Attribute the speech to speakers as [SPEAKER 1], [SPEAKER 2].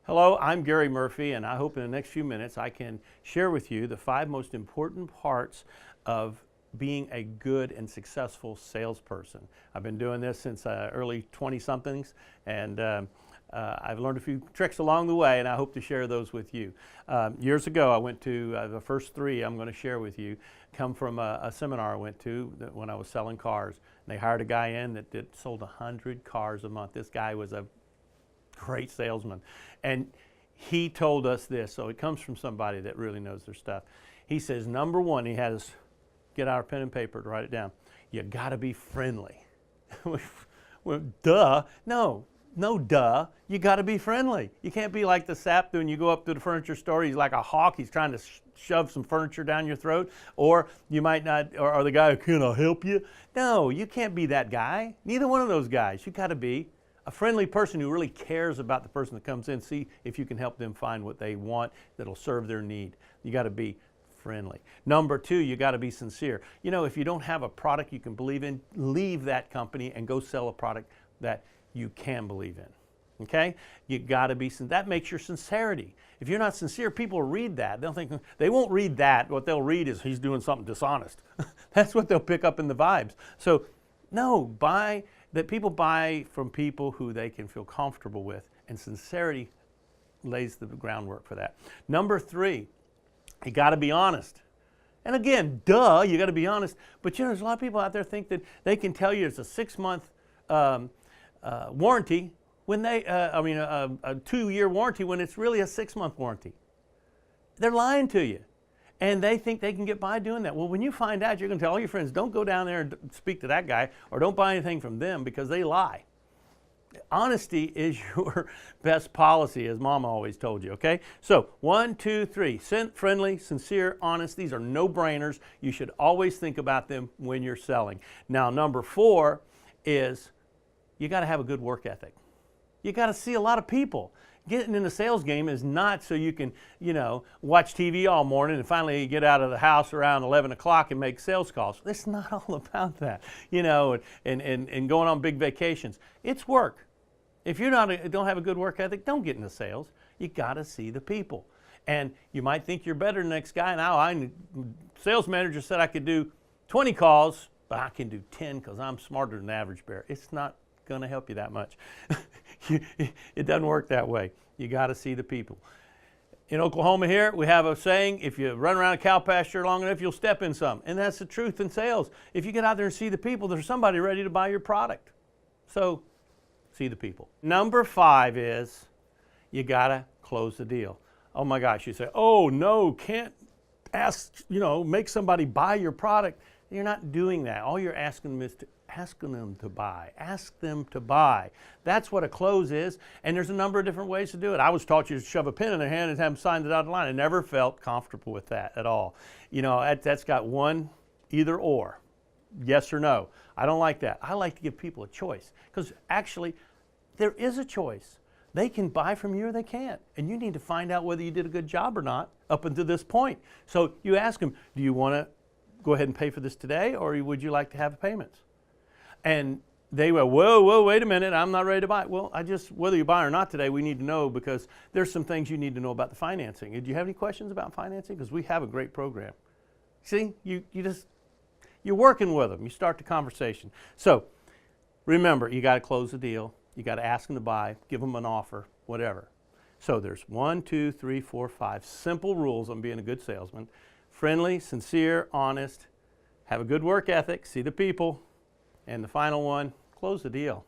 [SPEAKER 1] Hello, I'm Gary Murphy, and I hope in the next few minutes I can share with you the 5 most important parts of being a good and successful salesperson. I've been doing this since early 20-somethings, and I've learned a few tricks along the way, and I hope to share those with you. Years ago, I went to the first 3 I'm going to share with you come from a seminar I went to when I was selling cars. And they hired a guy in that sold 100 cars a month. This guy was a great salesman. And he told us this, so it comes from somebody that really knows their stuff. He says, number 1, he had us get out our pen and paper to write it down. You got to be friendly. Well, duh. No, duh. You got to be friendly. You can't be like the sap when you go up to the furniture store. He's like a hawk. He's trying to shove some furniture down your throat. Or you might not, or the guy, can I help you? No, you can't be that guy. Neither one of those guys. You got to be a friendly person who really cares about the person that comes in. See if you can help them find what they want that'll serve their need. You got to be friendly. Number 2, you got to be sincere. You know, if you don't have a product you can believe in, leave that company and go sell a product that you can believe in. Okay? You got to be, that makes your sincerity. If you're not sincere, people read that. They'll think, they won't read that. What they'll read is he's doing something dishonest. That's what they'll pick up in the vibes. So, no, that people buy from people who they can feel comfortable with, and sincerity lays the groundwork for that. Number 3, you got to be honest. And again, duh, you got to be honest. But you know, there's a lot of people out there think that they can tell you it's a 6-month warranty when they, a 2-year warranty when it's really a 6-month warranty. They're lying to you. And they think they can get by doing that. Well, when you find out, you're going to tell all your friends, don't go down there and speak to that guy, or don't buy anything from them because they lie. Honesty is your best policy, as Mama always told you, okay? So 1, 2, 3, friendly, sincere, honest. These are no-brainers. You should always think about them when you're selling. Now, number 4 is you got to have a good work ethic. You got to see a lot of people. Getting in the sales game is not so you can, watch TV all morning and finally get out of the house around 11 o'clock and make sales calls. It's not all about that, and going on big vacations. It's work. If you don't have a good work ethic, don't get into sales. You got to see the people. And you might think you're better than the next guy. Now, sales manager said I could do 20 calls, but I can do 10 because I'm smarter than the average bear. It's not going to help you that much. It doesn't work that way. You got to see the people. In Oklahoma here, we have a saying, if you run around a cow pasture long enough, you'll step in some. And that's the truth in sales. If you get out there and see the people, there's somebody ready to buy your product. So, see the people. Number 5 is you got to close the deal. Oh my gosh, you say, oh no, can't make somebody buy your product. You're not doing that. All you're asking them is to asking them to buy. Ask them to buy. That's what a close is, and there's a number of different ways to do it. I was taught you to shove a pen in their hand and have them sign it out of the line. I never felt comfortable with that at all. That's got one either or, yes or no. I don't like that. I like to give people a choice, because actually there is a choice. They can buy from you or they can't, and you need to find out whether you did a good job or not up until this point. So you ask them, do you want to go ahead and pay for this today, or would you like to have payments? And they were, whoa, wait a minute, I'm not ready to buy. Well, whether you buy or not today, we need to know, because there's some things you need to know about the financing. Do you have any questions about financing? Because we have a great program. See, you're working with them. You start the conversation. So remember, you got to close the deal. You got to ask them to buy, give them an offer, whatever. So there's 1, 2, 3, 4, 5 simple rules on being a good salesman. Friendly, sincere, honest, have a good work ethic, see the people, and the final one, close the deal.